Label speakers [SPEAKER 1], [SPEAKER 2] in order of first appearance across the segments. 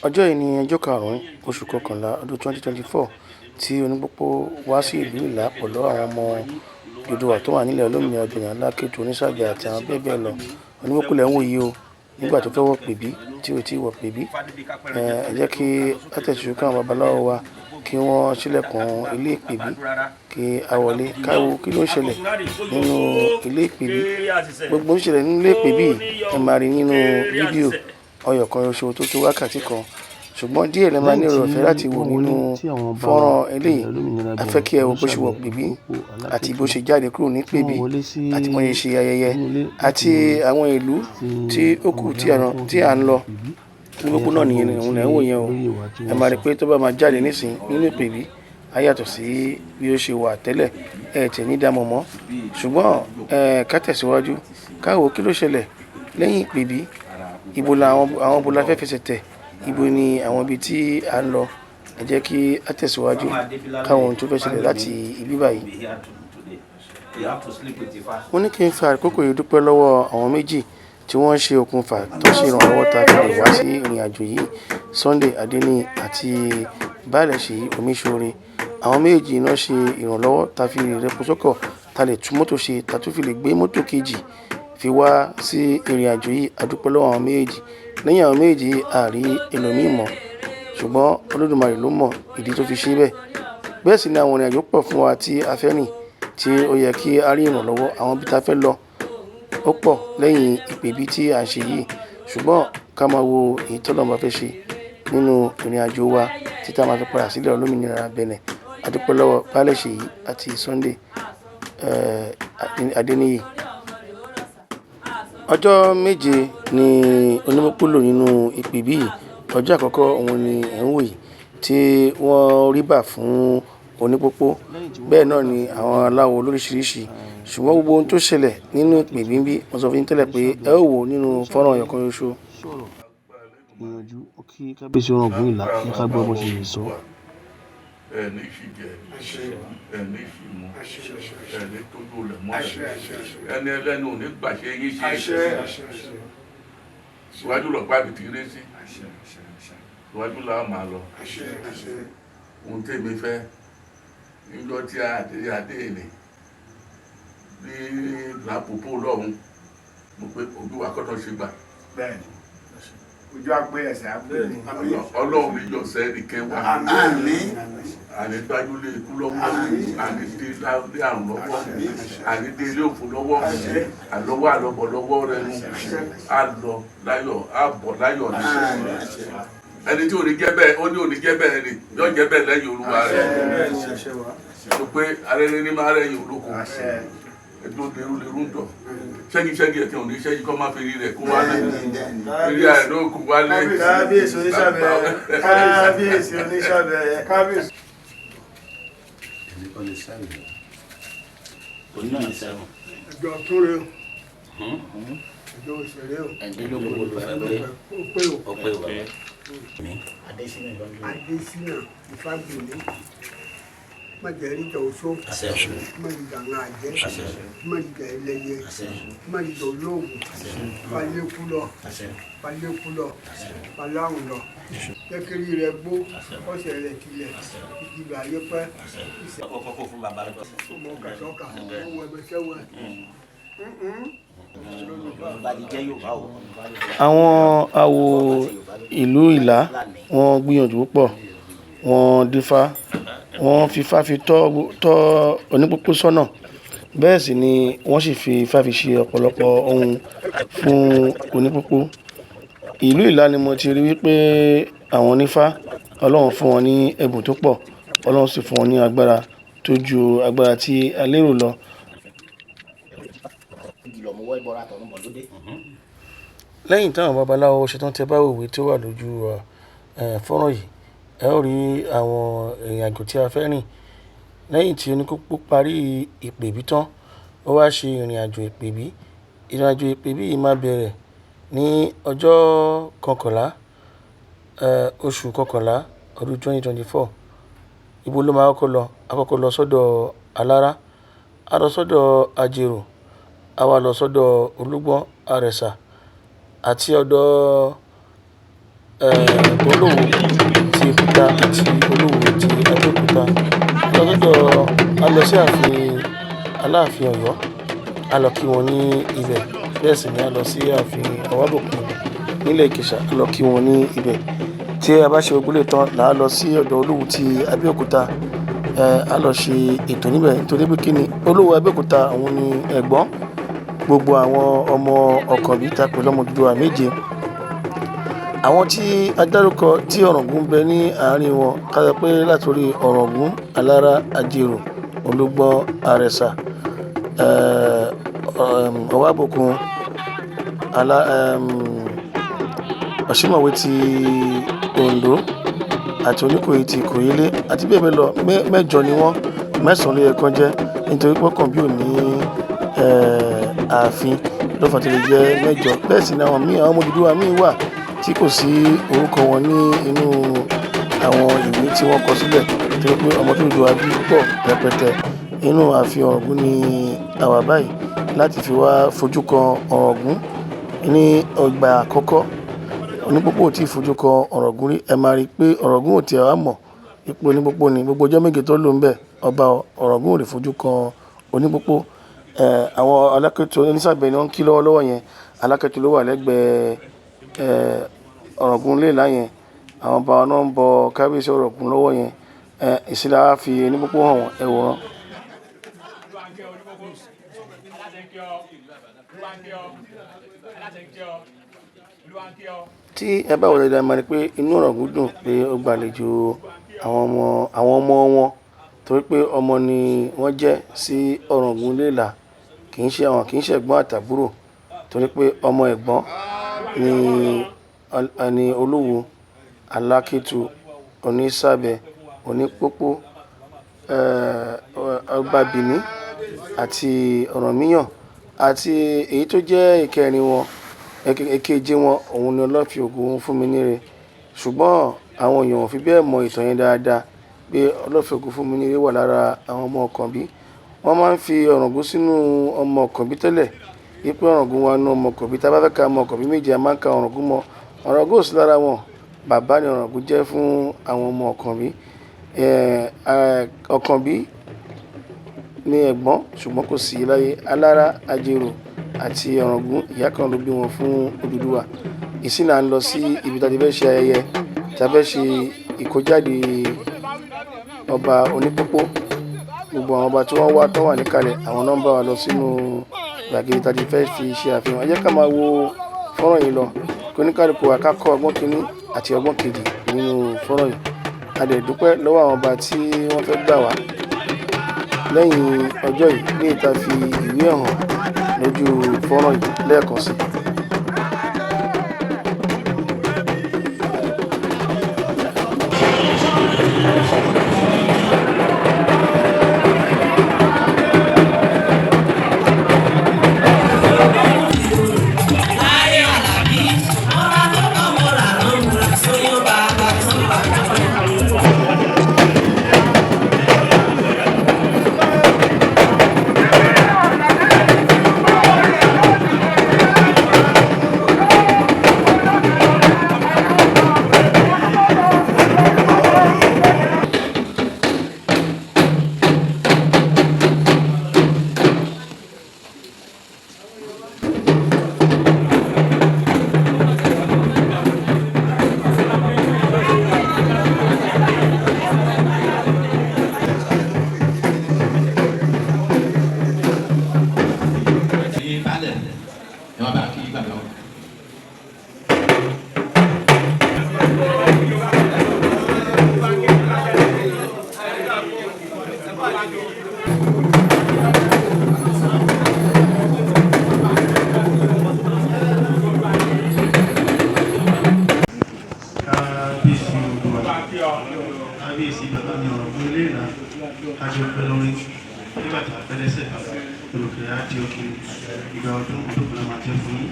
[SPEAKER 1] Ọjọ́ yìí ni ọjọ́ karùn-ún oṣù kọkànlá ọdún 2024 tí Onipopo wá sí ìlú ILA pẹ̀lú àwọn ọmọ Oduduwa tó wà nílẹ̀ olómìnira Benin, Alaketu, Onisabe àti àwọn bẹ́ẹ̀ bẹ́ẹ̀ lọ. Onipopo lẹ́ ń wò yìí o nígbà tó fẹ́ wọ pèbí tí ò tí wọ pèbí. Ẹ jẹ́ kí á tẹ̀síwájú káwọn babaláwo wa kí wọ́n ṣílẹ̀kùn ilé ìpèbí kí a wọlé káwo kí ló ń ṣẹlẹ̀ nínú ilé ìpèbí. Gbogbo ń ṣẹlẹ̀ nínú ilé ìpèbí ẹ máa rí nínú fídíò ọyọ̀ kan oṣù tó tó wákàtí kan, ṣùgbọ́n díẹ̀ lè máa ní ọ̀rọ̀ ọ̀fẹ́ láti wò nínú fọ́nrán eléyìí. A fẹ́ kí ẹ wo bó ṣe wọ pèbí àti bó ṣe jáde kúrò ní pèbí àti bó ṣe ṣe ayẹyẹ àti àwọn ìlú tí ó kù tí à ń lọ. Onipopo náà nìyẹn òun lẹ́ ń wò yẹn o. Ẹ máa rí pé tó bá máa jáde nísìn nínú pèbí á yàtọ̀ sí bí ó ṣe wà tẹ́lẹ̀ tẹ̀ ní dámọ̀ mọ́, ṣùgbọ́n ká tẹ̀síwájú káwo kí ló ṣẹlẹ̀ lẹ́yìn pèbí. Ibo àwọn ibo la fẹ́ fẹsẹ̀ tẹ̀, ibo ni àwọn ibi tí à ń lọ. Ẹ jẹ́ kí á tẹ̀síwájú káwọn ohun tó fẹ́ ṣẹlẹ̀ láti ibi báyìí. Mo ní kí n fa àkókò yìí dúpẹ́ lọ́wọ́ àwọn méjì tí wọ́n ṣe okùnfà tó ṣe ìrànlọ́wọ́ ta fi lè wá sí ìrìn àjò yìí, Sunday Adeniyi àti Baálẹ̀ Omiṣore. Àwọn méjì náà ṣe ìrànlọ́wọ́ ta fi lè rẹpo sọ́kọ̀, ta lè tún mọ́tò ṣe, ta tún fi lè gbé mọ́tò kejì fi wá sí ìrìn àjò yìí. A dúpẹ́ lọ́wọ́ àwọn méjì. Lẹ́yìn àwọn méjì a rí ẹlòmíì mọ̀, ṣùgbọ́n Olódùmarè ló mọ ìdí tó fi ṣe bẹ́ẹ̀. Bẹ́ẹ̀ sì ni àwọn ìrìn àjò pọ̀ fún wa tí a fẹ́ rìn tí ó yẹ kí a rí ìrànlọ́wọ́. Àwọn ibi tá a fẹ́ lọ ó pọ̀ lẹ́yìn ìpèbí tí à ń ṣe yìí, ṣùgbọ́n ká máa wo èyí tí Ọlọ́run bá fẹ́ ṣe nínú ìrìn àjò wa títí a máa fi padà sílẹ̀ olómìnira Benin. A dúpẹ́ lọ́wọ́ Baálẹ̀ àti Sunday Adeniyi. Ọjọ́ méje ni Onipopo lò nínú ìpèbí yìí. Ọjọ́ àkọ́kọ́ òun ni ẹ̀ ń wò yìí tí wọ́n rí bà fún Onipopo. Bẹ́ẹ̀ náà ni àwọn aláwo lóríṣiríṣi, ṣùgbọ́n gbogbo ohun tó ṣẹlẹ̀ nínú ìpèbí bí wọ́n sọ fún yín tẹ́lẹ̀ pé ẹ ó wò nínú fọ́nrán ọyọ̀ kan oṣù. Gbìyànjú kí kábíyèsí Orangun ILA kí ká gbọ́ bó ṣe lè sọ.
[SPEAKER 2] Ẹni ìfìjẹ, ẹni ìfìmọ, ẹni tójú rẹ̀ mọ́lẹ̀, ẹni ẹlẹ́nu ò ní gbàṣẹ yín ṣe. Síwájú lọ pàbí ti rí sí, síwájú la máa lọ. Ohun tèmi fẹ́ níjọ́ tí adé ìní ní Grand-Popo lọ́hùn, mo pé ojú wa kọ́tọ̀ ṣe gbà.
[SPEAKER 3] Ojú àgbé ẹsẹ̀ àgbé ni.
[SPEAKER 2] Ọlọ́run ní yọ̀sẹ̀ nìkẹ́ wá. Àní gbájú lé ikú lọ́wọ́, àní dé lé àrùn lọ́wọ́, àní dé ilé òfò lọ́wọ́, àlọ́wọ́ àlọ́bọ̀ lọ́wọ́ rẹ nu, àlọ́ láyọ̀, àbọ̀ láyọ̀ ní. Ẹni tí ò ní jẹ́ bẹ́ẹ̀, ó ní ò ní jẹ́ bẹ́ẹ̀ ni, yóò jẹ́ bẹ́ẹ̀ lẹ́yìn Olúwa rẹ̀. Sọ pé arẹ́rẹ́ ní máa rẹ̀yìn olóko. Ẹ̀dùn lérú ń tọ̀. Ṣẹ́gi ẹ̀kẹ́ òní ṣẹ́gi kọ́ máa fi rí rẹ̀ kó wálé. Eré àìlóòkú wálé.
[SPEAKER 3] Kábíyèsí Onisabe, kábíyèsí Onisabe, kábíyèsí. Ẹjọ́ tó rẹ o. Ẹjọ́ òṣèré o. Adésínà Ìfágbèmí. Má jẹ́ ìjà oṣó, má jẹ́ àwọn àjẹ́, má jẹ́ ẹlẹ́yẹ, má jẹ́ olóògùn, balẹ̀kú lọ, baláhùn lọ. Jẹ́kẹ́rí rẹ̀ gbó, ọ̀sẹ̀ rẹ̀ tilẹ̀, ìdìbò ayé pẹ́.
[SPEAKER 4] Kọ́kọ́ fún bàbá rẹ̀.
[SPEAKER 3] Ọmọ kàṣọ́kà, ọwọ́ ẹgbẹ́sẹ̀wẹ̀.
[SPEAKER 1] Àwọn awo ìlú ILA wọ́n gbìyànjú púpọ̀, wọ́n dífá, wọ́n fi Ifá fi tọ́ Onipopo sọ́nà. Bẹ́ẹ̀ sì ni wọ́n sì fi Ifá fi ṣe ọ̀pọ̀lọpọ̀ ohun fún Onipopo. Ìlú ILA ni mo ti rí wípé àwọn onífá, Ọlọ́run fún wọn ní ẹ̀bùn tó pọ̀, Ọlọ́run sì fún wọn ní agbára tó ju agbára tí a lérò lọ. Lẹ́yìn táwọn babaláwo ṣetán tẹ́ bá òwe tó wà lójú fọ́nrán yìí, ẹ ó rí àwọn ìrìn àjò tí a fẹ́ rìn. Lẹ́yìn tí Onipopo parí ìpèbí tán, ó wá ṣe ìrìn àjò ìpèbí. Ìrìn àjò ìpèbí yìí máa bẹ̀rẹ̀ ní ọjọ́ kọkànlá oṣù kọkànlá ọdún 2024. Ibo ló máa kọ́kọ́ lọ? A kọ́kọ́ lọ sọ́dọ̀ ALARA, a lọ sọ́dọ̀ Ajero, a wá lọ sọ́dọ̀ Olugbọn, Arẹsà àti ọ̀dọ̀ Olowu ti Kuta àti Olowu ti Abeokuta. A lọ sí ààfin Aláàfin Ọ̀yọ́, a lọ kí wọn ní ibẹ̀. Bẹ́ẹ̀ sì ni a lọ sí ààfin OWABOKUN nílẹ̀ Ìkẹjà, a lọ kí wọn ní ibẹ̀. Tí a bá ṣe gbogbo lè tán là á lọ sí ọ̀dọ̀ Olowu ti Abeokuta. A lọ ṣe ètò níbẹ̀ nítorí pé kí ni Olowu Abeokuta òun ni ẹ̀gbọ́n gbogbo àwọn ọmọ Ọ̀kànbí tapẹ̀ lọ́mọ Oduduwa méje. Àwọn tí a dárúkọ tí Orangun bẹ ní àárín wọn ká sọ pé látòrí Orangun, ALARA, Ajero, Olugbọn, Arẹsà, OWABOKUN, Ọ̀ṣínmọ̀wé ti Ondo àti Oníkòyí ti Ìkòyílé àti bẹ́ẹ̀ bẹ́ẹ̀ lọ. Mẹ́jọ ni wọ́n, 9 ló yẹ kán jẹ́ nítorí pé Ọ̀kànbí ò ní ààfin ló fà tó lè jẹ́ 9. Bẹ́ẹ̀ sì ni àwọn ọmọ Oduduwa míì wà tí kò sí orúkọ wọn ní inú àwọn ìwé tí wọ́n kọ sílẹ̀ nítorí pé ọmọ Oduduwa bí pọ̀ rẹpẹtẹ. Inú ààfin Orangun ni àwa báyìí láti fi wá fojú kan Orangun ní ọgbà àkọ́kọ́. Onipopo ò tí ì fojú kan Orangun rí. Ẹ máa rí i pé Orangun ò tí ì wá mọ̀ ipò Onipopo ni gbogbo ọjọ́ méje tó lò ń bẹ̀. Ọba Orangun ò lè fojú kan Onipopo. Àwọn Alaketu Onisabe ni wọ́n ń kí lọ́wọ́lọ́wọ́ yẹn. Alaketu ló wà lẹ́gbẹ̀ẹ́ Orangun léèlá yẹn. Àwọn ọba náà ń bọ kábíyèsí Orangun lọ́wọ́ yẹn. Ìsìlẹ̀ á fi Onipopo hàn wọ́n ẹ̀wọ̀n. Tí ẹ bá wọlé dáa máa rí pé inú Orangun dùn pé ó gbàlejò àwọn ọmọ wọn torí pé ọmọ ni wọ́n jẹ́ sí Orangun léèlá, kì í ṣe ẹ̀gbọ́n àtàbúrò torí pé ọmọ ẹ̀gbọ́n ni Olowu, Alaketu, Onisabe, Onipopo, ọba Benin àti Ọ̀rànmíyàn àti èyí tó jẹ́ ìkẹrin wọn èkeje wọn òun ni Ọlọ́fin Ògún fún mi níre. Ṣùgbọ́n àwọn èèyàn ò fi bẹ́ẹ̀ mọ ìtàn yẹn dáadáa pé Ọlọ́fin Ògún fún mi níre wà lára àwọn ọmọ Ọ̀kànbí. Wọ́n máa ń fi Orangun sínú ọmọ Ọ̀kànbí tẹ́lẹ̀ wípé Orangun wa nú ọmọ Ọ̀kànbí. Tá a bá fẹ́ ka ọmọ Ọ̀kànbí méje a máa ń ka Orangun mọ́. Orangun ò sí lára wọn. Bàbá ni Orangun jẹ́ fún àwọn ọmọ Ọ̀kànbí. Ọ̀kànbí ní ẹ̀gbọ́n ṣùgbọ́n kò sí láyé. ALARA, Ajero àti Orangun ìyá kan ló bí wọn fún Oduduwa. Ìsìn là ń lọ sí ibi tá a ti fẹ́ ṣe ayẹyẹ, tá a fẹ́ ṣe ìkójáde ọba Onipopo. Gbogbo àwọn ọba tí wọ́n wá tó wà níkàlẹ̀ àwọn náà ń bá wa lọ sínú gbàgede tá a ti fẹ́ fi ṣe àfihàn. Ẹ jẹ́ ká máa wo fọ́nrán yìí lọ kí oníkálukú wa ká kọ́ ọgbọ́n kìíní àti ọgbọ́n kejì nínú fọ́nrán yìí. A dẹ̀ dúpẹ́ lọ́wọ́ àwọn ọba tí wọ́n fẹ́ gbà wá lẹ́yìn ọjọ́ yìí ní ìta fi ìwé hàn lójú fọ́nrán yìí lẹ́ẹ̀kan sí.
[SPEAKER 5] kábíyèsí bàbá mi Orangun ilé-ìlà àjọ pẹlọrin nígbà tí a pẹlẹsẹ olùkẹ́ àti òkè ìgbà ọdún tó kọlá máa jẹ fún yín.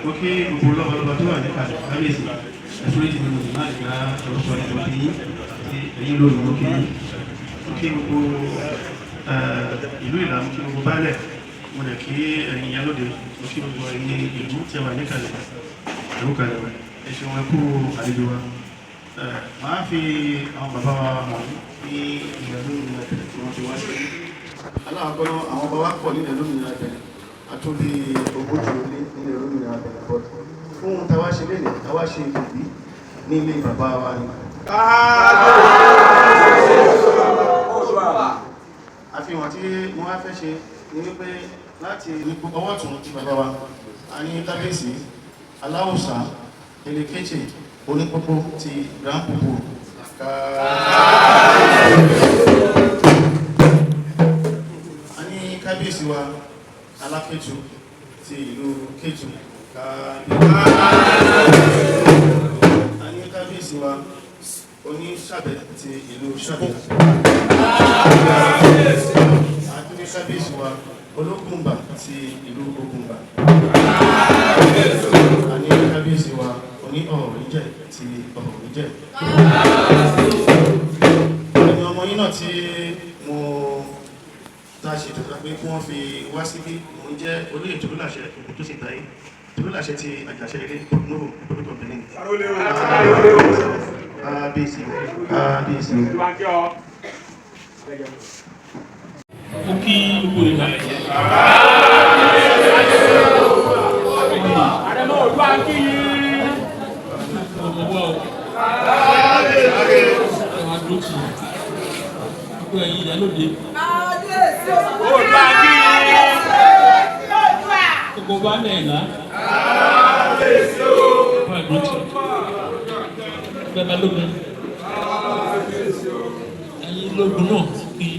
[SPEAKER 5] Mo kí gbogbo lọ́balọ́ba tó wà níkàlẹ̀ kábíyèsí ẹ̀fọ́ ìdí nínú ìmọ̀ àdìgbà orúkọ ìjọba yín àti ẹ̀yìn lórí mo kí yín. Mo kí gbogbo ìlú Ìlá, mo kí gbogbo baálẹ̀, mo dẹ̀ kí ẹ̀yin Ìyálóde, mo kí gbogbo ẹ̀yin ìlú tí a wà níkàlẹ̀ ẹ̀rúkàlẹ̀ ẹ̀ṣẹ̀ wọn kú àlejò wa. Màá fi àwọn bàbá wa mọ̀ ní ilẹ̀ lómìnira Benin tí wọ́n ti wá sí. Aláàkọ́ àwọn bàbá pọ̀ nílẹ̀ lómìnira Benin àtúndì ogójì ilé nílẹ̀ lómìnira Benin bọ́t fún tàwa ṣe lélẹ̀ tàwa ṣe ìbí ní ilé bàbá wa ni. Àfihàn tí wọ́n wá fẹ́ ṣe ní wípé láti ọwọ́ tún ti bàbá wa a ní kábíyèsí aláwùsá Alaketu Onipopo ti Grand-Popo a ní kábíyèsí wa Alaketu ti ìlú Ketu a ní kábíyèsí wa Onisabe ti ìlú Sabe a ní kábíyèsí wa Olugbọn ti ìlú Ogun a ní kábíyèsí wa Orile-Igbọn ti Orile-Igbọn ẹni ọmọ yín náà tí mo ta ṣètò pé kí wọ́n fi wá síbí mo jẹ́ olóyè Tolulaṣẹ Oguntosin Tolulaṣẹ ti àjàṣẹ ilé Novo pẹ̀lú Benin kábíyèsí
[SPEAKER 6] ó kí gbogbo ìgbà àrẹ̀mọ́ òdúwà kí ọmọwọ́ ẹwà dókì gbogbo ẹ̀yìn ìyálóde òdúwà kí gbogbo bá mẹ́ẹ̀lá ẹwà dókì gbẹ́bà lógun ẹ̀yìn lógun náà kí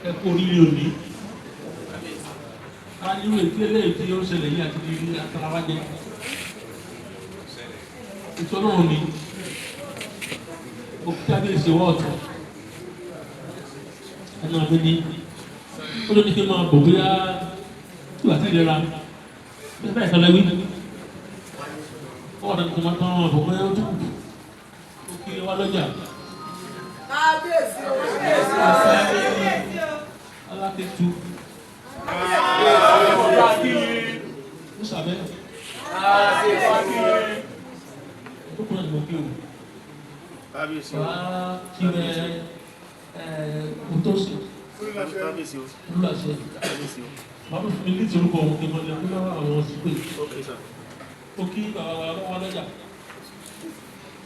[SPEAKER 6] ẹ̀kọ́ orílẹ̀ òní a nílò ìpínlẹ̀ èdè tí ó ṣẹlẹ̀ yìí àti ìrírí àtàràwájẹ́ ìtọ́nà òní òkútàdé ìṣèwọ́ ọ̀tọ̀ ẹ̀nà àgbẹ̀ni ó ló ní kí n máa bọ̀ bóyá tí wà sí ìlera bẹ́ẹ̀ ìtọ́lẹ́wí ọ̀dà tó máa tán ọ̀bọ̀ bóyá ó dùn ó kí wá lọ́jà Alaketu Onisabe Ogun of Oguntosin Tolulaṣẹ máa bí fún mi ní ìtòlúkọ ohun kí mọ́lẹ̀ fún àwọn sípè ó kí bàbá wa lọ́wọ́ lọ́jà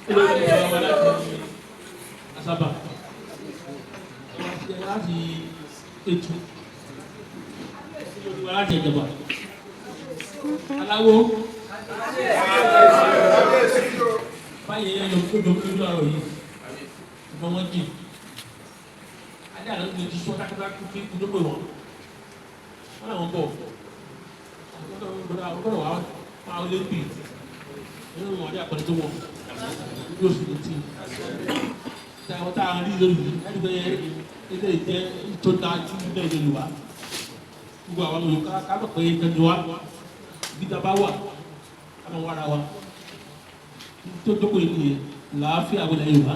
[SPEAKER 6] ilé ìjọba wa láti Asaba láti Ètù Olugbọn láti ìjọba aláwo báyìí ẹyọ tó lójú àrò yìí ṣùgbọ́n wọ́n jì adé àlọ́ tó ti sọ kákàtà kí kúndókò wọn làwọn bọ̀ ọgbọ́dọ̀ wà á lé pì nínú wọn adé àpẹẹrẹ tó wọ̀ yóò sì lè tì táwọn tá a rí lónìí ẹni bẹ́ẹ̀ ilé ìjẹ́ tó dáa jù nílẹ̀ Yorùbá gbogbo àwọn Yorùbá ká lọ pé ẹni wa gíga bá wà ká máa wára wa tó dókòó ìdíyẹ làáfíà wọlé Yorùbá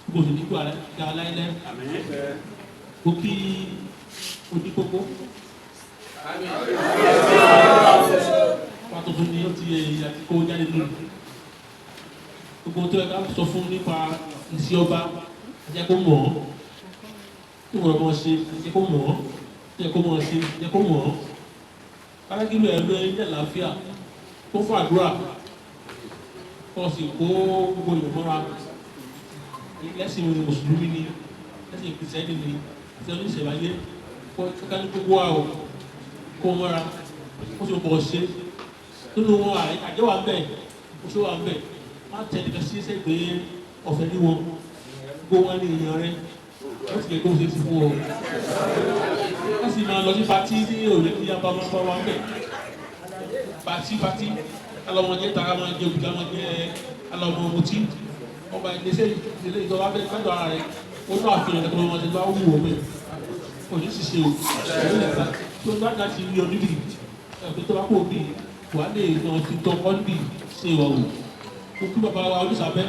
[SPEAKER 6] gbogbo sì nígbà ga láìlẹ́ kó kí Onipopo pàtó fún ni ó ti yẹ àti kó jáde lónìí gbogbo tó yẹ ká sọ fún nípa ìsí ọba jẹ́ kó mọ̀ ọ́ tí wọ́n mọ̀ ṣe jẹ́ kó mọ̀ ọ́ jẹ́ kó mọ̀ ṣe jẹ́ kó mọ̀ ọ́ kálákìlú ẹ̀rọ ilé àlàáfíà kó fún àdúrà kó sì kó gbogbo ìmọ̀ra lẹ́sìn mùsùlùmí ni lẹ́sìn kìrìsìtẹ́nì ni àti ọdún ìṣẹ̀wáyé kó ká ní gbogbo àwọ̀ kó mọ́ra kó sì bọ̀ ṣe nínú wọn àjẹwà ń bẹ̀ kó ṣe wà ń bẹ̀ má tẹ̀lé kẹsí sẹ́gbẹ̀ẹ́ ọ̀fẹ́ ní wọn gbogbo wọn ní èèyàn rẹ wọ́n ti lè kó ṣe ti fún ọ wọ́n sì máa lọ sí patí ní òye tí a bá máa bá wa ń bẹ̀ patí alọ́mọdé tara máa jẹ òbí máa jẹ alọ́mọmọtí ọba ìdílé ìjọba bẹ́ẹ̀ fẹ́ dọ̀ ara rẹ̀ ó náà àfihàn ẹ̀kọ́ ọmọdé bá wù ọ bẹ́ẹ̀ kò ní ṣiṣẹ́ o tó bá dá ti rí ọdún bíi ẹ̀fẹ́ tó bá kó bíi wà á lè yan ti tọ́ ọ́ bíi ṣe ìwà wò ó kú bàbá wa Onisabe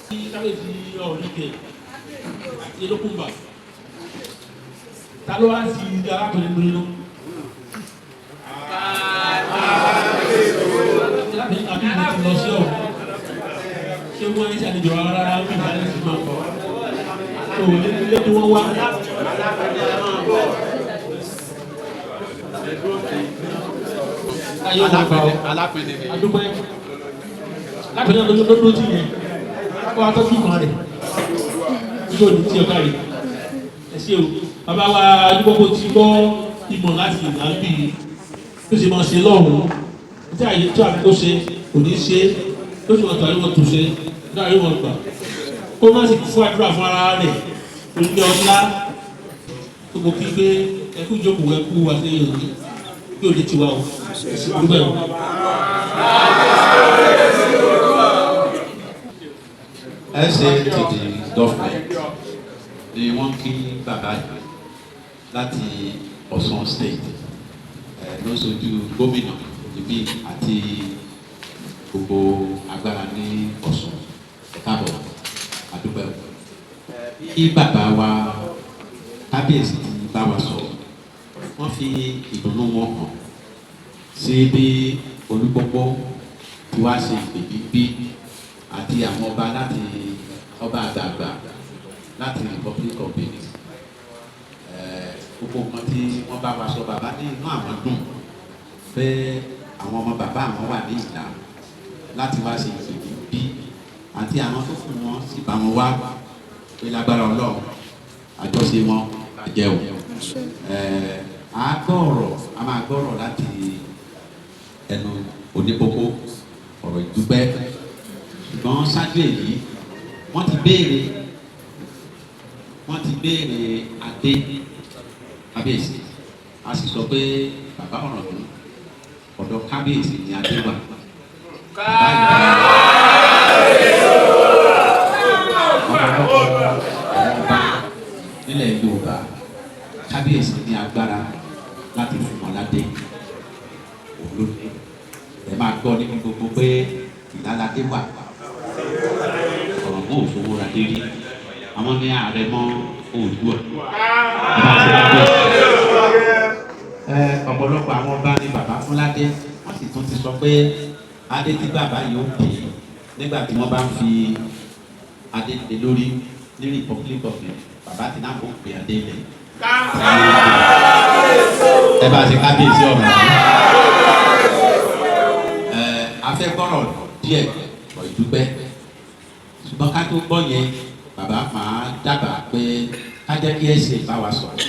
[SPEAKER 6] tí kábíyèsí Orile-Igbọn àti Ologbọn ta ló wá sí ilé arákùnrin lóyún náà. bí mi ti lọ sí ọ̀hún ṣé wọ́n ń ṣàlejò rárá bí ìdálẹ́ ti máa bọ̀ tó lé tí wọ́n wá. Alápẹ̀lẹ̀ adúpẹ́ lápẹ̀lẹ̀ lọ́dún tí yẹn kó wa tọ́jú kan rẹ̀ yóò ní tí ọ̀gá rẹ̀ ẹ ṣé o bàbá wa Onipopo ti gbọ́ ìmọ̀ láti ìlànà bíi tó ṣe máa ṣe lọ́hùn-ún tí àyè tó àbí tó ṣe kò ní ṣe tó ṣe wọn tó àyè wọn tó ṣe tó àyè wọn gbà kó má sì fún àdúrà fún ara rẹ̀ onílé ọlá tó kò kí gbé ẹkú ìjókòó ẹkú àṣeyàn ní yóò di tiwa o dúpẹ́ o.
[SPEAKER 7] ẹsẹ̀ tètè gọ́fìmẹ̀ntì ni wọ́n kí bàbá yìí láti Ọ̀ṣun state lọ́sọ̀dù gómìnà ìbí àti gbogbo agbára ní Ọ̀ṣun káàbọ̀ àdúpẹ́ o. Bí bàbá wa kábíyèsí ti bá wa sọ̀rọ̀ wọ́n fi ìdùnnú wọn hàn sí bí Olugbọn tí wàá ṣe ìpèbí bí àti àwọn ọba láti ọba àgbààgbà láti Republic of Benin gbogbo nǹkan tí wọ́n bá wa sọ bàbá ní inú àwọn dùn pé àwọn ọmọ bàbá àwọn wà ní ìlà láti wá ṣe ìpèbí bí àti àwọn tó fún wọn sì bá wọn wá pé lágbára Ọlọ́run àjọṣe wọn àjẹ́ o. A máa gbọ́rọ̀ láti ẹnu Onipopo ọ̀rọ̀ ìdúpẹ́ ṣùgbọ́n ṣáájú èyí wọ́n ti béèrè adé kábíyèsí a sì sọ pé bàbá Ọ̀ràngún ọ̀dọ̀ kábíyèsí ni adé wà. Nílẹ̀ Yorùbá kábíyèsí ní agbára láti fún wọn ládé olóde ẹ máa gbọ́ níbi gbogbo pé ìlàládé wà Ọ̀ràngún òfowó radé rí àwọn ní ààrẹ mọ́ Oduduwa ọ̀pọ̀lọpọ̀ àwọn ọba ní bàbá fúnládé wọ́n sì tún ti sọ pé adé tí bàbá yóò pè é nígbà tí wọ́n bá ń fi adé lé lórí ní Republic of Benin bàbá tí náà kò pè adé lẹ̀ ẹ bá ṣe kábíyèsí ọ̀rọ̀ afẹ́ gbọ́rọ̀ díẹ̀ ọ̀ ìdúpẹ́ ṣùgbọ́n ká tó gbọ́ yẹn bàbá máa dábàá pé ká jẹ́ kí ẹ̀sìn bá wa sọ̀rọ̀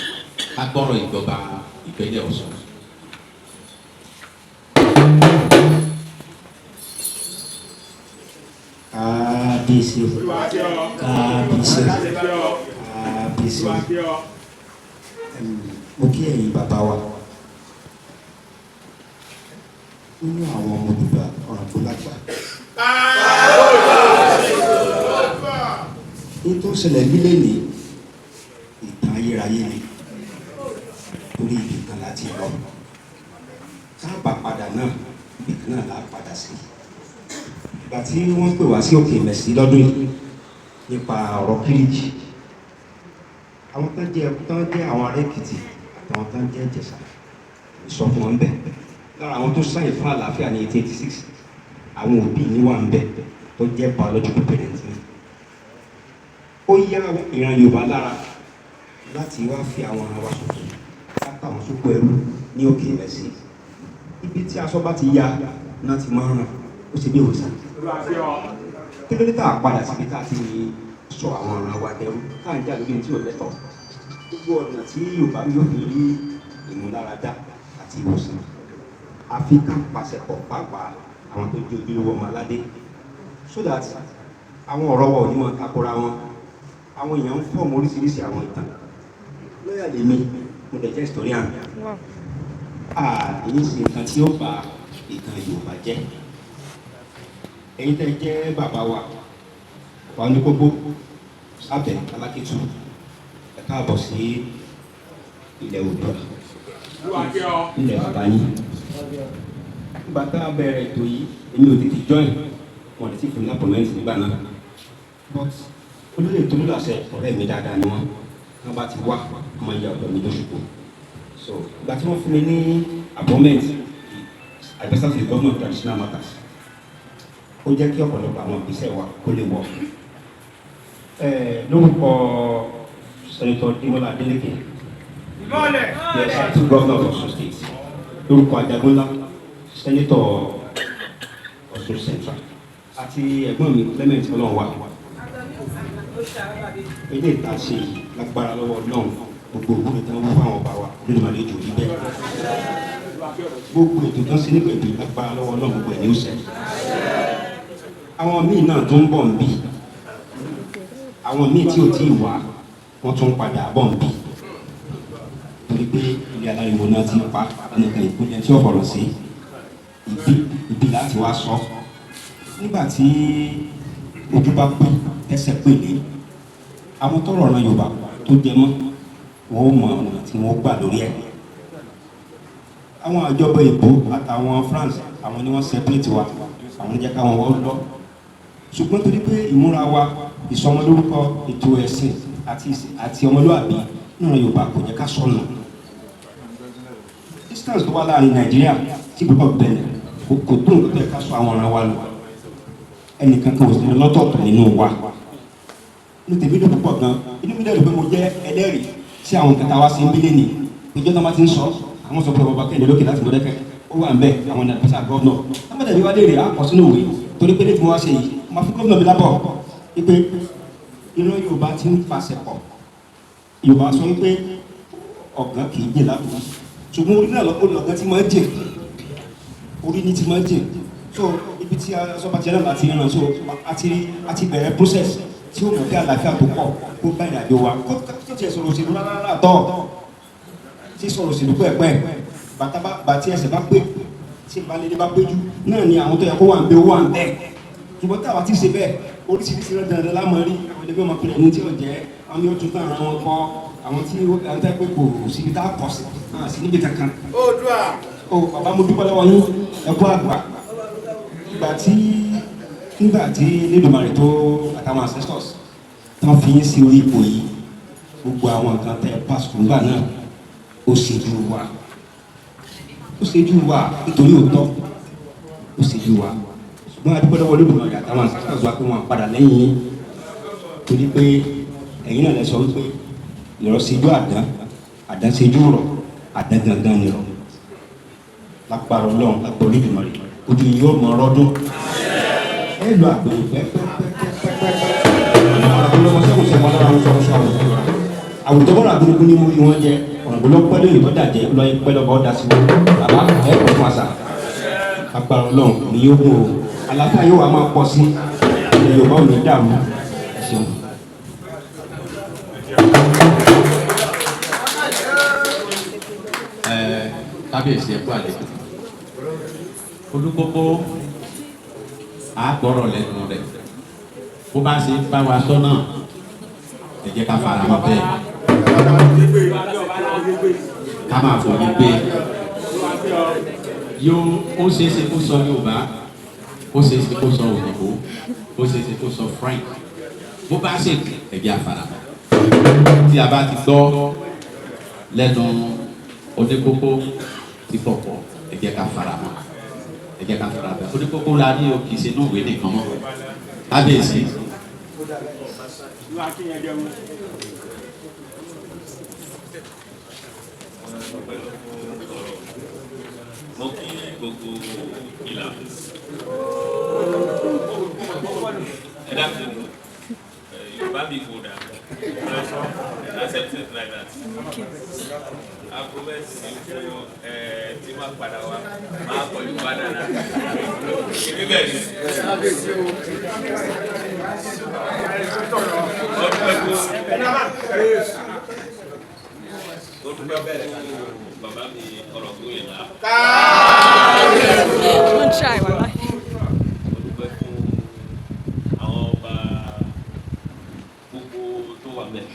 [SPEAKER 7] ká gbọ́rọ̀ ìjọba ìpínlẹ̀ Ọ̀ṣun.
[SPEAKER 8] Kábíyèsí mo kí ẹ̀yin bàbá wa nínú àwọn ọmọ Yorùbá Ọ̀ràngún lágbà ní tó ṣẹlẹ̀ nílé ní ìtàn ayérayé ni torí ibi kan láti lọ sábà padà náà ibi kan náà là padà sí ìgbà tí wọ́n pè wá sí òkè mẹ̀sí lọ́dún yìí nípa ọ̀rọ̀ kíríjì àwọn tó jẹ́ àwọn ará Ekiti àtàwọn tó ń jẹ́ Ìjẹ̀ṣà ìsọfún wọn bẹ̀ lára àwọn tó sáyìn fún àlàáfíà ní 1886 àwọn òbí ní wà ń bẹ̀ tó jẹ́ biological parents mi ó yá ìran Yorùbá lára láti wá fi àwọn ará wa sókè látàwọn sókò ẹrú ní òkè mẹ̀sí ibi tí aṣọ bá ti ya náà ti máa ràn ó ṣe bí òòsàn kí ló dé tá a padà síbi tá a ti sọ àwọn ọ̀ràn wa dẹrú tá à ń jà lórí tí ò lẹ́tọ̀ gbogbo ọ̀nà tí Yorùbá yóò fi rí ìmúláradá àti ìwòsàn Áfíríkà pàṣẹ pọ̀ pàápàá àwọn tó jẹ́ ojúlówó ọmọ aládé so that àwọn ọ̀rọ̀ wa ò ní wọn takora wọn àwọn èèyàn ń fọ́ọ̀mù oríṣiríṣi àwọn ìtàn lọ́yà lèmi mo dẹ̀ jẹ́ historian èyí sì nǹkan tí ó bà ìtàn Yorùbá jẹ́ ẹ̀yin tẹ́ jẹ́ bàbá wa Onipopo sábẹ̀ Alaketu ẹ káàbọ̀ sí ilẹ̀ Oòduà ilẹ̀ bàbá yín nígbà tá a bẹ̀rẹ̀ ètò yìí èmi ò tètè join wọn lè ti fún mi lápọ̀mẹ́ntì nígbà náà but olóyè Tolulaṣẹ ọ̀rẹ́ mi dáadáa ni wọ́n bá ti wá ọmọ ìyá ọ̀dọ́ mi lóṣùpọ̀ so ìgbà tí wọ́n fún mi ní appointment I presented to the government of traditional matters ó jẹ́ kí ọ̀pọ̀lọpọ̀ àwọn ìgbésẹ̀ wa kó lè wọ̀. Lórúkọ Sẹ́nitọ̀ Dìmọ́lá Adélékè, the executive governor of Osun State, lórúkọ Ajagunla Sẹ́nitọ̀ Osun Central, àti ẹ̀gbọ́n mi Clement Ọlọ́runwá. Ilé ìta ṣe lágbára lọ́wọ́ náà gbogbo òwúrò tí wọ́n mú fáwọn ọba wa nínú àlejò yìí bẹ́ẹ̀. Gbogbo ètò tó ń ṣe nípa ètò lágbára lọ́wọ́ náà gbogbo ẹ̀ ní òsè. Àwọn míì náà tó ń bọ̀ ń bì. Àwọn míì tí ò tí ì wá wọ́n tún padà bọ̀ ń bì. Torí pé ilé aláriwo náà ti pa ẹnìkan ìpínlẹ̀ tí ó fọ̀rọ̀ sí ibi láti wá sọ. Nígbà tí ojú bá pè ẹsẹ̀ pè lé àwọn tó rọ̀rọ̀ Yorùbá tó jẹ mọ́ wọn ó mọ ọ̀nà tí wọ́n gbà lórí ẹ̀. Àwọn àjọbọ ìbò àtàwọn France àwọn ni wọ́n separate wa, àwọn jẹ́ káwọn wọ́n lọ. Ṣùgbọ́n torí pé ìmúra wa, ìsọmọlórúkọ, ètò ẹ̀sìn àti ọmọlúwàbí nínú Yorùbá kò jẹ́ ká sọnù. Distance tó wà láàrin Nàìjíríà tí gbogbo Benin kò tó nǹkan tó yẹ ká sọ àwọn ọ̀ràn wa lọ. Ẹnìkan kan ò sí lọ́tọ̀ọ̀tọ̀ nínú wa. Ní tèmi ló púpọ̀ gan, inú mi dẹ̀rù pé mo jẹ́ ẹlẹ́rìí sí àwọn nǹkan tá a wá sí ń bílẹ̀ nì. Ìjọ tó máa ti ń sọ, àwọn sọ pé bàbá Kẹ́hìndé lókè láti Mọ̀dẹ́kẹ́, ó wà ń bẹ̀ àwọn nàìjíríà gọ́ọ̀nà. Tábàdà mi wá lè rí àkọ́ sínú òwe torí pé nígbà wá ṣe yìí, máa fi gómìnà mi lábọ̀ wípé ìran Yorùbá ti ń pàṣẹ pọ̀. Yorùbá sọ wípé ọ̀gán kì í jìn lábùkù. Ṣùgbọ́n orí náà lọ́gán ti máa ń jìn. Orí ní ti máa ń jìn. So ibi tí asọ́ba ti rán láti rán so àti bẹ̀rẹ̀ process tí ó mú kí àlàáfíà tó pọ̀ kó bá ìrìnàjò wa kó tiẹ̀ sọ̀rọ̀ òṣèlú rárá tọ̀ tí sọ̀rọ̀ òṣèlú pẹ́ẹ́pẹ́ bàtí ẹsẹ̀ bá pé tí ìbálẹ̀ bá péjú náà ni àwọn tó yẹ kó wà ń bẹ owó à ń bẹ̀ ṣùgbọ́n táwa ti ṣe bẹ́ẹ̀ oríṣiríṣi rẹ̀ dandan lámọ̀ rí àwọn ẹlẹgbẹ́ ọmọkùnrin ní tí ò jẹ́ àwọn yóò tún tán ara wọn kọ́ àwọn tí wọ́n tẹ́ pé kò síbi tá a kọ̀ sí níbi kankan. ó bàbá mo dúpẹ́ lọ́wọ́ yín ẹ̀kú àgbà nígbà tí Elédùmarè tó àtàwọn ancestors tí wọ́n fi yín sí orí ipò yìí gbogbo àwọn nǹkan tẹ pásítọ̀ nígbà náà ó ṣèjú wa nítorí òótọ́ ó ṣèjú wa ṣùgbọ́n adúgbò lọ́wọ́ Elédùmarè àtàwọn ancestors wa pé wọ́n padà lẹ́yìn yín torí pé ẹ̀yin náà lẹ sọ wípé ìrọ̀ ṣèjú àdán ṣèjú rọ̀ àdán gangan ni rọ̀ lápá Ọlọ́run lápá Olódùmarè ojú yìí yóò mọ ọrọ́dún ẹ lọ àgbèrè àwùjọ bọ́lá àgbèrè ní mú wọn jẹ ọ̀nàgbọ́lọ́ pẹ́lú ìbọ́dà jẹ lọ pẹ́lú ọba ọ̀dà sí bàbá ẹ kọ̀ fún àṣà agbára Ọlọ́run ni yóò gùn o àlàáfíà yóò wá máa pọ̀ sí ilẹ̀ Yorùbá ò ní dààmú ẹ̀ṣẹ̀.
[SPEAKER 7] Kábíyèsí ẹ̀kú àlejò Olugbọn àgbọ̀rọ̀ lẹ́nu rẹ̀ bó bá ṣe bá wa sọ náà ẹ jẹ́ ká fara mọ́ bẹ́ẹ̀ ká máa fòye gbé yóò ó ṣeéṣe kó sọ Yorùbá ó ṣeéṣe kó sọ òyìnbó ó ṣeéṣe kó sọ French bó bá ṣe ẹ jẹ́ àfara mọ́ tí a bá ti gbọ́ lẹ́nu Onipopo ti pọ̀pọ̀ ẹ jẹ́ ká fara mọ́ ẹ jẹ́ ká fara bẹ́ẹ̀ Onipopo la ní o kì í ṣe inú ìwé nìkan mọ́ kábíyèsí.
[SPEAKER 4] Mo kí gbogbo ìlà ẹ dákun Yorùbá bí kò dà accept it like that. Agomẹ́sì fún tí wọ́n padà wá máa kọ Yorùbá dára. Ibi bẹ́ẹ̀ ni. Ó dúpẹ́ bẹ́ẹ̀ fún bàbá mi Orangun yẹn lá.
[SPEAKER 9] Don't try, Mama.
[SPEAKER 4] Ó dúpẹ́ fún àwọn ọba gbogbo tó wà bẹ́ẹ̀.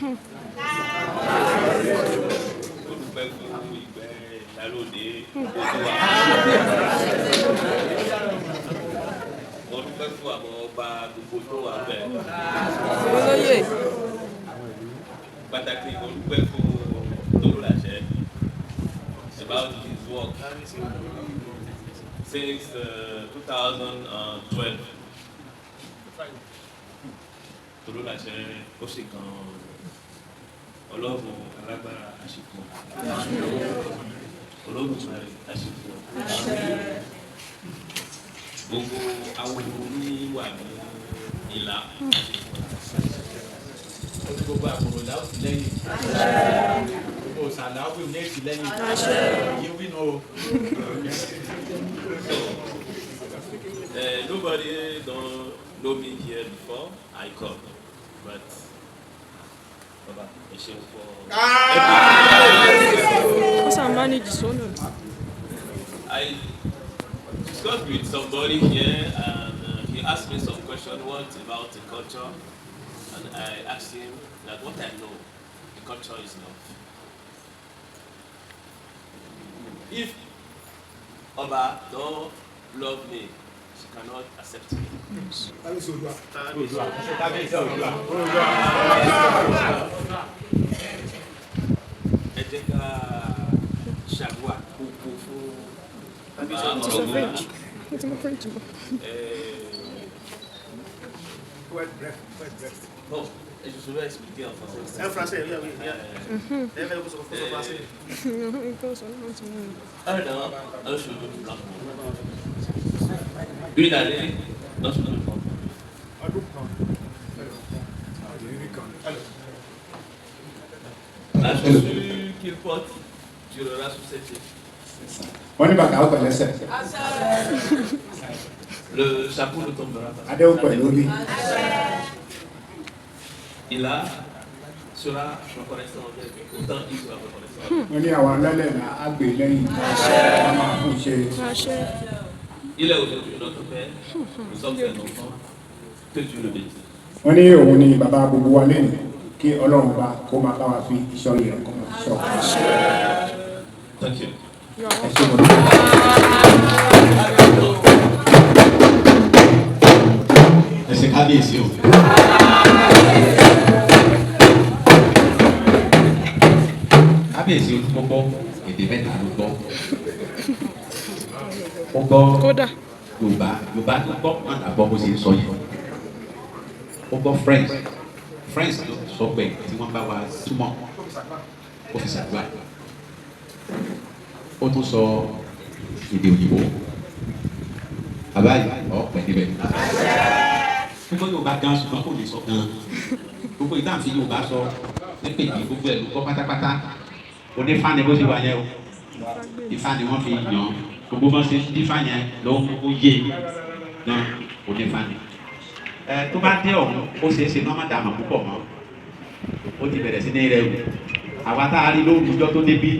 [SPEAKER 4] Ó dúpẹ́ fún ìgbẹ́ ìyálòdé tó wà. Ó dúpẹ́ fún àwọn ọba gbogbo tó wà bẹ́ẹ̀.
[SPEAKER 9] Olóyè.
[SPEAKER 4] Pàtàkì ó dúpẹ́ fún Tolulaṣẹ about his work since 2012 Tolulaṣẹ ó sì kan Ọlọ́run alágbára àṣìkò Ológun àṣìkò gbogbo àwọn ní wà ní ìlà àṣìkò gbogbo àbúrò láwùjọ lẹ́yìn gbogbo sàláwù ní èsì lẹ́yìn yín wí nù. Nobody don't know me here before I come, but Baba, I shall for. I discussed with somebody here, and he asked me some question. What about the culture? And I asked him that what I know, the culture is love. If Oba don't love me, she cannot accept me. Ẹ jẹ́ ká ṣàdúrà kókó fún non, je saurais expliquer en français. En français, oui. Un an, un cheveu blanc. Une année, un cheveu blanc. La chaussure qu'il porte durera sous ses pieds.
[SPEAKER 10] On y va quand on laisse.
[SPEAKER 4] Le chapeau ne tombera pas. Il a sera reconnaissant autant qu'il sera reconnaissant. Il est aujourd'hui notre Père. Nous sommes ses enfants. Que Dieu le bénisse.
[SPEAKER 10] On est au ni baba gbogbo wa lẹ́nu kí Ọlọ́run bá kó máa bá wa fi ìṣọ́ rẹ̀ kó máa fi ṣọ́.
[SPEAKER 4] Thank you.
[SPEAKER 7] Ẹ ṣé kábíyèsí o. Kábíyèsí Olugbọn èdè mẹ́ta ló gbọ́. Ó gbọ́ Yorùbá tó gbọ́ náà làgbọ́ bó ṣe ń sọ yìí. Ó gbọ́ French ló sọ pé tí wọ́n bá wa túmọ̀ ó fi ṣàdúrà. Ó tún sọ èdè òyìnbó. Àbáyé ọ̀pẹ níbẹ̀. Gbogbo Yorùbá gan ṣùgbọ́n kò lè sọ gan. Gbogbo ìdáhùn sí Yorùbá sọ nípe ìdí gbogbo ẹ̀ ló kọ́ pátápátá. Onífá ni bó ṣe wà yẹn o. Ifá ni wọ́n fi yàn. Gbogbo bá ṣe dífá yẹn ló ó yé náà onífá ni. Tó bá dé ọ̀hún ó ṣeé ṣe náà má dààmú púpọ̀ mọ́. Ó ti bẹ̀rẹ̀ sí ní rẹ̀ wò. Àwa tá a rí lórúkọ tó débí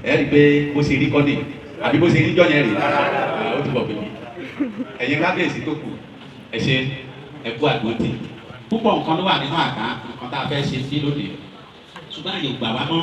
[SPEAKER 7] ẹ rí i pé bó ṣe rí kọ́ni àbí bó ṣe rí jọ́ yẹn rí ó ti bọ̀ pé mi. Ẹ̀yin kábíyèsí tó kù ẹ ṣe ẹ̀kú àdótì. Púpọ̀ nǹkan ló wà nínú àká nǹkan tá a fẹ́ ṣe sí lónìí. Ṣùgbọ́n àyè ò gbà wá mọ́.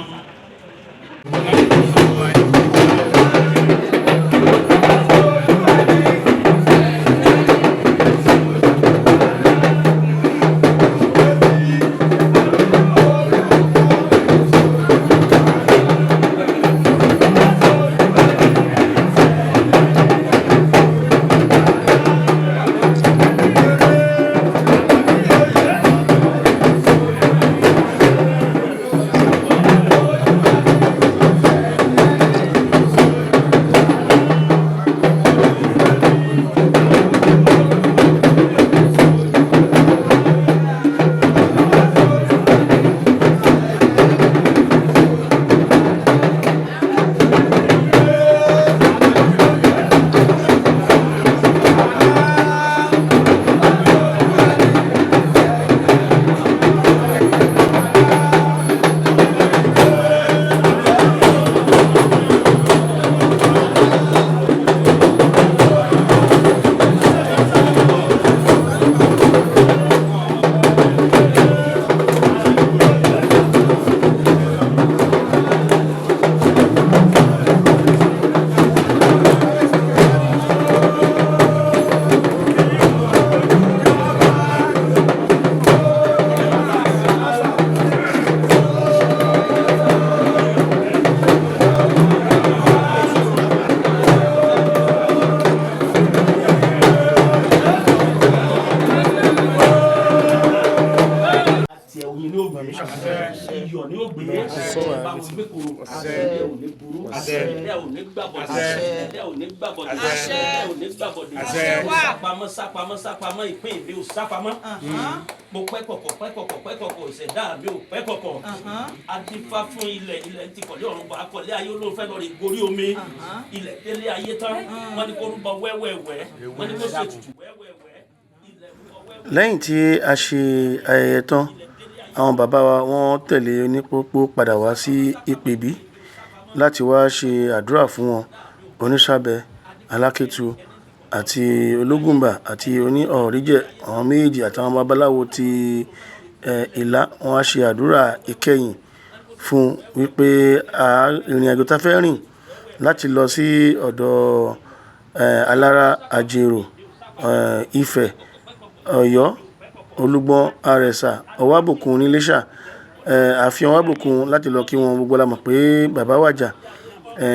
[SPEAKER 11] iyọ̀ ní ògbé bá wọn gbé koro ilé ò ní burú ilé ò ní gbàbọ̀dé ilé ò ní gbàbọ̀dé ilé ò ní gbàbọ̀dé sápamọ́ ìpín ìbí ò sápamọ́ mo pẹ́ kọ̀kọ̀ ìṣẹ̀dá mi ò pẹ́ kọ̀kọ̀ adífá fún ilẹ̀ ti kọ̀lé ọ̀run bọ̀ akọ̀lé ayé olóhùn fẹ́ lọ rí gorí omi ilẹ̀ délé ayé tán wọ́n ní kó rúbọ wẹ́wẹ́wẹ́ wọ́n ní kó ṣe tutù wẹ́wẹ́wẹ́.
[SPEAKER 1] Lẹ́yìn tí a ṣe ayẹyẹ tán, àwọn bàbá wa wọ́n tẹ̀lé Onipopo padà wá sí IPEBI láti wá ṣe àdúrà fún wọn. Onisabe, Alaketu àti Olugbọn àti Orile-Igbọn àwọn méjì àtàwọn babaláwo ti ìlà wọ́n á ṣe àdúrà ìkẹyìn fún wípé ìrìnàjò tá fẹ́ rìn láti lọ sí ọ̀dọ̀ ALARA, Ajero, IFE, Ọ̀yọ́, Olugbọn, Arẹsà, OWABOKUN ní Iléṣà, ààfin OWABOKUN láti lọ kí wọn. Gbogbo la mọ̀ pé bàbá wàjà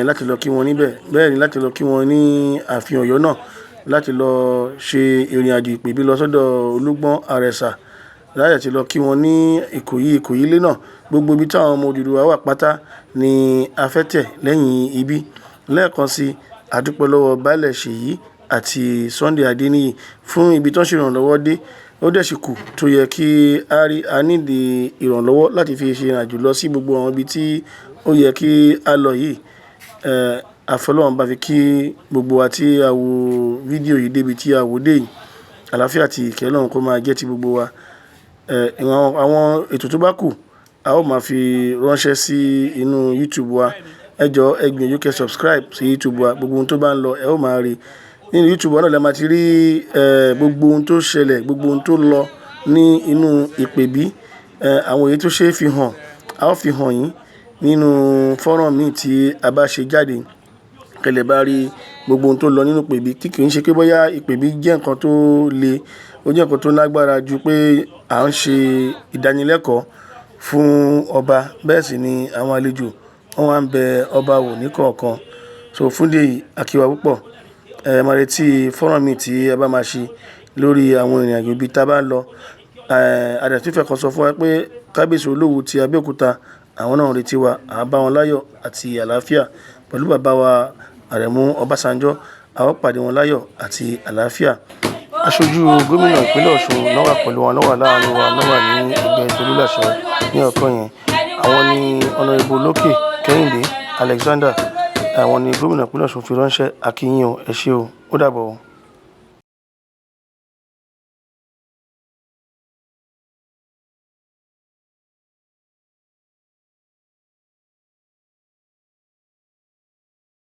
[SPEAKER 1] láti lọ kí wọn níbẹ̀. Bẹ́ẹ̀ ni láti lọ kí wọn ní ààfin Ọ̀yọ́ náà láti lọ ṣe ìrìnàjò ìpèbí lọ sọ́dọ̀ Olugbọn, Arẹsà láyẹ̀ tí lọ kí wọn ní Ìkòyí ilé náà. Gbogbo ibi táwọn ọmọ Oduduwa wà pátá ni a fẹ́ tẹ̀ lẹ́yìn ibi. Lẹ́ẹ̀kan sí a dúpẹ́ lọ́wọ́ Baálẹ̀ Ṣèyí àti Sunday Adéníyì fún ibi tó ń ṣèrànlọ́wọ́ dé. Ó dẹ̀ sì kù tó yẹ kí a nídìí ìrànlọ́wọ́ láti fi ṣe ìrìnàjò lọ sí gbogbo àwọn ibi tí ó yẹ kí a lọ yìí. Àfọlọ́run bá fi kí gbogbo wa tí a wo fídíò yìí débi tí a wò dé yìí. Àlàáfíà àti ìkẹ́ Ọlọ́run kó máa jẹ́ ti gbogbo wa. Àwọn ètò tó bá kù a ó máa fi ránṣẹ́ sí inú YouTube wa. Ẹ jọ̀ọ́ ẹ gbìyànjú kẹ́ subscribe sí YouTube wa. Gbogbo ohun tó bá ń lọ ẹ ó máa rí nínú YouTube wa náà. Lẹ máa ti rí gbogbo ohun tó ṣẹlẹ̀, gbogbo ohun tó lọ ní inú ìpèbí. Àwọn èyí tó ṣe é fi hàn a ó fi hàn yín nínú fọ́nrán míì tí a bá ṣe jáde. Kẹ́lẹ̀ bá rí gbogbo ohun tó lọ nínú ìpèbí tí kì í ṣe pé bóyá ìpèbí jẹ́ nǹkan tó le, ó jẹ́ nǹkan tó lágbára ju pé à ń ṣe ìdánilẹ́kọ̀ọ́ fún ọba. Bẹ́ẹ̀ sì ni àwọn àlejò wọ́n wá ń bẹ ọba wò ní kọ̀ọ̀kan. So fún dé yìí a kí wa púpọ̀. Máa retí fọ́nrán míì tí a bá máa ṣe lórí àwọn ìrìnàjò ibi tá bá ń lọ. Adẹ̀túnfẹ́ kan sọ fún wa pé kábíyèsí Olowu ti Abeokuta àwọn náà retí wa. À bá wọn láyọ̀ àti àlàáfíà pẹ̀lú bàbá wa Àrẹ̀mú Obasanjọ. A ó pàdé wọn láyọ̀ àti àlàáfíà. Aṣojú gómìnà ìpínlẹ̀ Ọ̀ṣun lọ́wọ́ pẹ̀lú wọn lọ́wọ́ láàrin wa lọ́wọ́ ní ẹgbẹ́ Tolulaṣẹ ní ọ̀kan yẹn. Àwọn ni Honorable Lókè Kẹ́hìndé Alexander. Àwọn ni gómìnà ìpínlẹ̀ Ọ̀ṣun fi ránṣẹ́. A kí yín o, ẹ ṣé o, ó dàbọ̀ o.